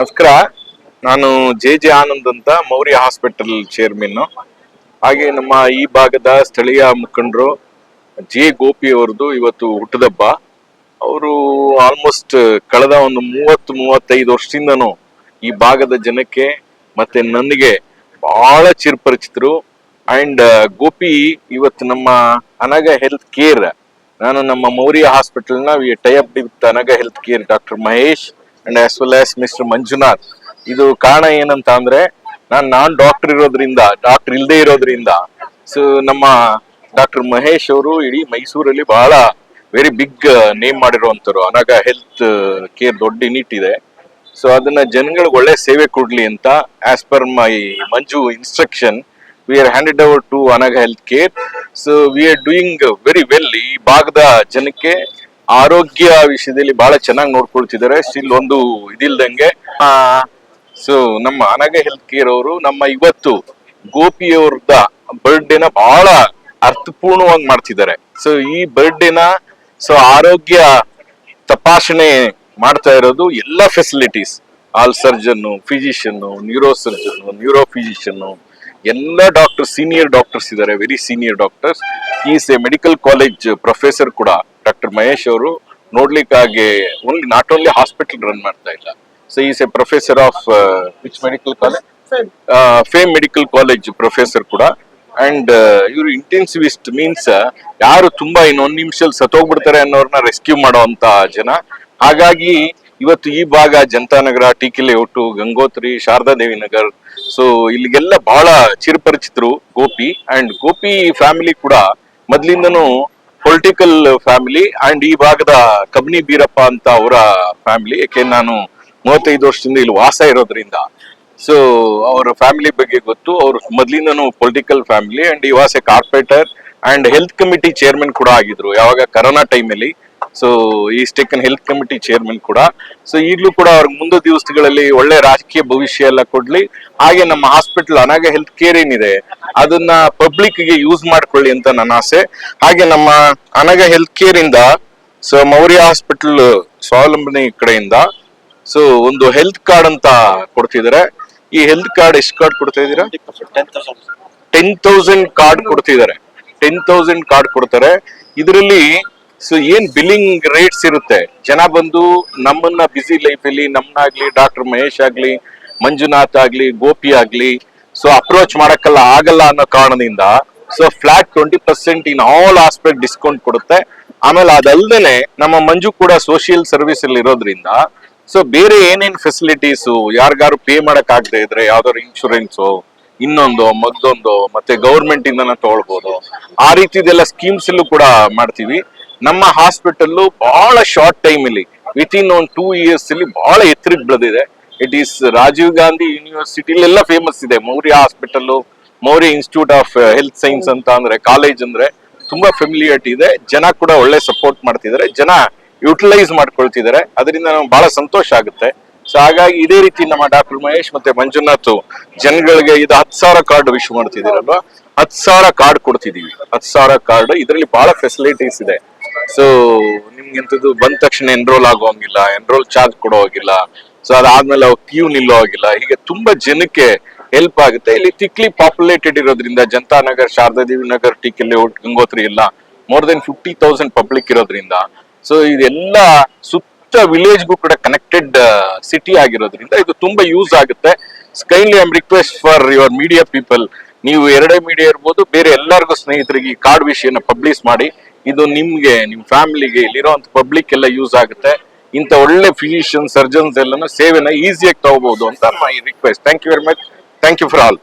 ನಮಸ್ಕಾರ. ನಾನು ಜೆ ಆನಂದ್ ಅಂತ, ಮೌರ್ಯ ಹಾಸ್ಪಿಟಲ್ ಚೇರ್ಮನ್. ಹಾಗೆ ನಮ್ಮ ಈ ಭಾಗದ ಸ್ಥಳೀಯ ಮುಖಂಡರು ಗೋಪಿ ಅವರದು ಇವತ್ತು ಹುಟ್ಟದಬ್ಬ. ಅವರು ಆಲ್ಮೋಸ್ಟ್ ಕಳೆದ ಒಂದು 30-35 ವರ್ಷದಿಂದನೂ ಈ ಭಾಗದ ಜನಕ್ಕೆ ಮತ್ತೆ ನನಗೆ ಬಹಳ ಚಿರಪರಿಚಿತರು. ಅಂಡ್ ಗೋಪಿ ಇವತ್ತು ನಮ್ಮ ಅನಗ ಹೆಲ್ತ್ ಕೇರ್, ನಾನು ನಮ್ಮ ಮೌರ್ಯ ಹಾಸ್ಪಿಟಲ್ ನ tie up with Anaga health care doctor Mahesh and as well as mister Manjunath. ಇದು ಕಾರಣ ಏನಂತ ಅಂದ್ರೆ, ನಾನ್ ಡಾಕ್ಟರ್ ಇರೋದ್ರಿಂದ, ಡಾಕ್ಟರ್ ಇಲ್ಲದೆ ಇರೋದ್ರಿಂದ, ಸೊ ನಮ್ಮ ಡಾಕ್ಟರ್ ಮಹೇಶ್ ಅವರು ಇಡೀ ಮೈಸೂರಲ್ಲಿ ಬಹಳ ವೆರಿ ಬಿಗ್ ನೇಮ್ ಮಾಡಿರುವಂತರು. ಅನಗ ಹೆಲ್ತ್ ಕೇರ್ ದೊಡ್ಡ ಯೂನಿಟ್ ಇದೆ. ಸೊ ಅದನ್ನ ಜನಗಳಿಗೆ ಒಳ್ಳೆ ಸೇವೆ ಕೊಡ್ಲಿ ಅಂತ as per my Manju instruction we are handed over to Anaga health care. So we are doing very well. ಈ ಭಾಗದ ಜನಕ್ಕೆ ಆರೋಗ್ಯ ವಿಷಯದಲ್ಲಿ ಬಹಳ ಚೆನ್ನಾಗಿ ನೋಡ್ಕೊಳ್ತಿದ್ದಾರೆ. ಸ್ಟಿಲ್ ಒಂದು ಇದಿಲ್ದಂಗೆ. ಸೊ ನಮ್ಮ ಅನಗ ಹೆಲ್ತ್ ಕೇರ್ ಅವರು ನಮ್ಮ ಇವತ್ತು ಗೋಪಿ ಅವ್ರದ ಬರ್ಡೇನ ಬಹಳ ಅರ್ಥಪೂರ್ಣವಾಗಿ ಮಾಡ್ತಿದ್ದಾರೆ. ಸೊ ಈ ಬರ್ಡೇನ ಆರೋಗ್ಯ ತಪಾಸಣೆ ಮಾಡ್ತಾ ಇರೋದು ಎಲ್ಲ facilities, all surgeon, physician, neuro surgeon, neuro physician, ಎಲ್ಲ ಡಾಕ್ಟರ್, ಸೀನಿಯರ್ ಡಾಕ್ಟರ್ಸ್ ಇದ್ದಾರೆ, very senior doctors. Is A medical college professor ಕೂಡ ಡಾಕ್ಟರ್ ಮಹೇಶ್ ಅವರು. ನೋಡ್ಲಿಕ್ಕಾಗಿ ನಾಟ್ ಓನ್ಲಿ ಹಾಸ್ಪಿಟಲ್ ರನ್ ಮಾಡ್ತಾ ಇಲ್ಲ. So is A professor of which medical college, fame medical college professor ಕೂಡ. And ಇವರು intensivist, means ಯಾರು ತುಂಬಾ ಇನ್ನೊಂದ್ ನಿಮಿಷದಲ್ಲಿ ಸತ್ತೋಗ್ಬಿಡ್ತಾರೆ ಅನ್ನೋರ್ನ ರೆಸ್ಕ್ಯೂ ಮಾಡುವಂತ ಜನ. ಹಾಗಾಗಿ ಇವತ್ತು ಈ ಭಾಗ Janathanagar, TK. Layout, Gangotri, Sharada Devi Nagar, so ಇಲ್ಲಿಗೆಲ್ಲ ಬಹಳ ಚಿರಪರಿಚಿತರು ಗೋಪಿ. ಅಂಡ್ ಗೋಪಿ ಫ್ಯಾಮಿಲಿ ಕೂಡ ಮೊದ್ಲಿಂದನೂ ಪೊಲಿಟಿಕಲ್ ಫ್ಯಾಮಿಲಿ. ಅಂಡ್ ಈ ಭಾಗದ ಕಬ್ನಿ ಬೀರಪ್ಪ ಅಂತ ಅವರ ಫ್ಯಾಮಿಲಿ. ಯಾಕೆ ನಾನು 35 ವರ್ಷದಿಂದ ಇಲ್ಲಿ ವಾಸ ಇರೋದ್ರಿಂದ ಸೊ ಅವರ ಫ್ಯಾಮಿಲಿ ಬಗ್ಗೆ ಗೊತ್ತು. ಅವರು ಮೊದ್ಲಿಂದನೂ political family. And he was a corporator and health committee chairman ಕೂಡ ಆಗಿದ್ರು ಯಾವಾಗ ಕರೋನಾ ಟೈಮಲ್ಲಿ. So he's taken health committee chairman ಕೂಡ. ಸೊ ಈಗಲೂ ಕೂಡ ಅವ್ರಿಗೆ ಮುಂದೆ ದಿವಸಗಳಲ್ಲಿ ಒಳ್ಳೆ ರಾಜಕೀಯ ಭವಿಷ್ಯ ಎಲ್ಲ ಕೊಡ್ಲಿ. ಹಾಗೆ ನಮ್ಮ ಹಾಸ್ಪಿಟಲ್ ಅನಗ ಹೆಲ್ತ್ ಕೇರ್ ಏನಿದೆ ಅದನ್ನ ಪಬ್ಲಿಕ್ ಗೆ ಯೂಸ್ ಮಾಡ್ಕೊಳ್ಳಿ ಅಂತ ನನ್ನ ಆಸೆ. ಹಾಗೆ ನಮ್ಮ ಅನಗ ಹೆಲ್ತ್ ಕೇರ್ ಇಂದ ಸೊ ಮೌರ್ಯ ಹಾಸ್ಪಿಟಲ್ ಸ್ವಾವಲಂಬನೆ ಕಡೆಯಿಂದ ಸೊ ಒಂದು ಹೆಲ್ತ್ ಕಾರ್ಡ್ ಅಂತ ಕೊಡ್ತಿದ್ದಾರೆ. ಈ ಹೆಲ್ತ್ ಕಾರ್ಡ್ ಎಷ್ಟು ಕಾರ್ಡ್ ಕೊಡ್ತಾ ಇದ್ದೀರಾ? 10,000 ಕಾರ್ಡ್ ಕೊಡ್ತಿದ್ದಾರೆ. 10,000 ಕಾರ್ಡ್ ಕೊಡ್ತಾರೆ. ಇದರಲ್ಲಿ ಸೊ ಏನ್ ಬಿಲ್ಲಿಂಗ್ ರೇಟ್ಸ್ ಇರುತ್ತೆ, ಜನ ಬಂದು ನಮ್ಮನ್ನ ಬಿಸಿ ಲೈಫ್ ಅಲ್ಲಿ ನಮ್ಮನ್ನಾಗ್ಲಿ, ಡಾಕ್ಟರ್ ಮಹೇಶ್ ಆಗ್ಲಿ, ಮಂಜುನಾಥ್ ಆಗ್ಲಿ, ಗೋಪಿ ಆಗ್ಲಿ, ಸೊ ಅಪ್ರೋಚ್ ಮಾಡಕ್ಕಲ್ಲ ಆಗಲ್ಲ ಅನ್ನೋ ಕಾರಣದಿಂದ so flat 20% in all aspect discount ಕೊಡುತ್ತೆ. ಆಮೇಲೆ ಅದಲ್ದೇನೆ ನಮ್ಮ ಮಂಜು ಕೂಡ ಸೋಷಿಯಲ್ ಸರ್ವಿಸ್ ಅಲ್ಲಿ ಇರೋದ್ರಿಂದ ಸೊ ಬೇರೆ ಏನೇನ್ ಫೆಸಿಲಿಟೀಸು ಯಾರಿಗಾರು ಪೇ ಮಾಡಕ್ ಆಗದೆ ಇದ್ರೆ ಯಾವ್ದಾದ್ರು ಇನ್ಶೂರೆನ್ಸು, ಇನ್ನೊಂದು ಮಗ್ದೊಂದು, ಮತ್ತೆ ಗೌರ್ಮೆಂಟ್ ಇಂದನ ತಗೊಳ್ಬಹುದು. ಆ ರೀತಿದೆಲ್ಲ ಸ್ಕೀಮ್ಸ್ ಅಲ್ಲೂ ಕೂಡ ಮಾಡ್ತೀವಿ. ನಮ್ಮ ಹಾಸ್ಪಿಟಲ್ ಬಹಳ ಶಾರ್ಟ್ ಟೈಮ್ ಅಲ್ಲಿ ವಿತ್ ಇನ್ ಒಂದು 2 years ಅಲ್ಲಿ ಬಹಳ ಎತ್ತರಕ್ಕೆ ಬೆಳೆದಿದೆ. ಇಟ್ ಈಸ್ ರಾಜೀವ್ ಗಾಂಧಿ ಯೂನಿವರ್ಸಿಟಿಲೆಲ್ಲ ಫೇಮಸ್ ಇದೆ Maurya hospital. Maurya institute of health science ಅಂತ ಅಂದ್ರೆ ಕಾಲೇಜ್ ಅಂದ್ರೆ ತುಂಬಾ ಫೆಮಿಲಿಯಾರಿಟಿ ಇದೆ. ಜನ ಕೂಡ ಒಳ್ಳೆ ಸಪೋರ್ಟ್ ಮಾಡ್ತಿದ್ದಾರೆ, ಜನ ಯುಟಿಲೈಸ್ ಮಾಡ್ಕೊಳ್ತಿದ್ದಾರೆ. ಅದರಿಂದ ನಮ್ಗೆ ಬಹಳ ಸಂತೋಷ ಆಗುತ್ತೆ. ಸೊ ಹಾಗಾಗಿ ಇದೇ ರೀತಿ ನಮ್ಮ ಡಾಕ್ಟರ್ ಮಹೇಶ್ ಮತ್ತೆ ಮಂಜುನಾಥ್ ಜನಗಳಿಗೆ ಇದು 10,000 ಕಾರ್ಡ್ ವಿಶ್ ಮಾಡ್ತಿದ್ದೀರಲ್ವಾ, 10,000 ಕಾರ್ಡ್ ಕೊಡ್ತಿದೀವಿ. 10,000 ಕಾರ್ಡ್, ಇದರಲ್ಲಿ ಬಹಳ ಫೆಸಿಲಿಟೀಸ್ ಇದೆ. ಸೊ ನಿಮ್ಗೆ ಎಂತದ್ದು ಬಂದ ತಕ್ಷಣ ಎನ್ರೋಲ್ ಆಗೋಂಗಿಲ್ಲ, ಎನ್ರೋಲ್ ಚಾರ್ಜ್ ಕೊಡೋ ಹೋಗಿಲ್ಲ, ಸೊ ಅದಾದ್ಮೇಲೆ ಕ್ಯೂ ನಿಲ್ಲೋ ಹೋಗಿಲ್ಲ. ಹೀಗೆ ತುಂಬಾ ಜನಕ್ಕೆ ಹೆಲ್ಪ್ ಆಗುತ್ತೆ. ಇಲ್ಲಿ ಥಿಕ್ಲಿ ಪಾಪ್ಯುಲೇಟೆಡ್ ಇರೋದ್ರಿಂದ ಜನತಾನಗರ್, ಶಾರದಾದೇವಿ ನಗರ್, ಟಿ.ಕೆ. ಲೇಔಟ್, ಗಂಗೋತ್ರಿ ಎಲ್ಲ ಮೋರ್ ದೆನ್ 50,000 ಪಬ್ಲಿಕ್ ಇರೋದ್ರಿಂದ ಸೊ ಇದೆಲ್ಲ ಸುತ್ತ ವಿಲೇಜ್ಗೂ ಕೂಡ ಕನೆಕ್ಟೆಡ್ ಸಿಟಿ ಆಗಿರೋದ್ರಿಂದ ಇದು ತುಂಬಾ ಯೂಸ್ ಆಗುತ್ತೆ. Kindly I am request for your media people, ನೀವು ಎರಡೇ ಮೀಡಿಯಾ ಇರ್ಬೋದು, ಬೇರೆ ಎಲ್ಲರಿಗೂ ಸ್ನೇಹಿತರಿಗೆ ಈ ಕಾರ್ಡ್ ವಿಷಯನ ಪಬ್ಲಿಷ್ ಮಾಡಿ. ಇದು ನಿಮ್ಗೆ, ನಿಮ್ ಫ್ಯಾಮಿಲಿಗೆ, ಇಲ್ಲಿರೋಂಥ ಪಬ್ಲಿಕ್ ಎಲ್ಲ ಯೂಸ್ ಆಗುತ್ತೆ. ಇಂಥ ಒಳ್ಳೆ ಫಿಸಿಷಿಯನ್, ಸರ್ಜನ್ಸ್ ಎಲ್ಲನೂ ಸೇವೆನ ಈಸಿಯಾಗಿ ತಗೋಬಹುದು ಅಂತ my request. Thank you very much. Thank you for all.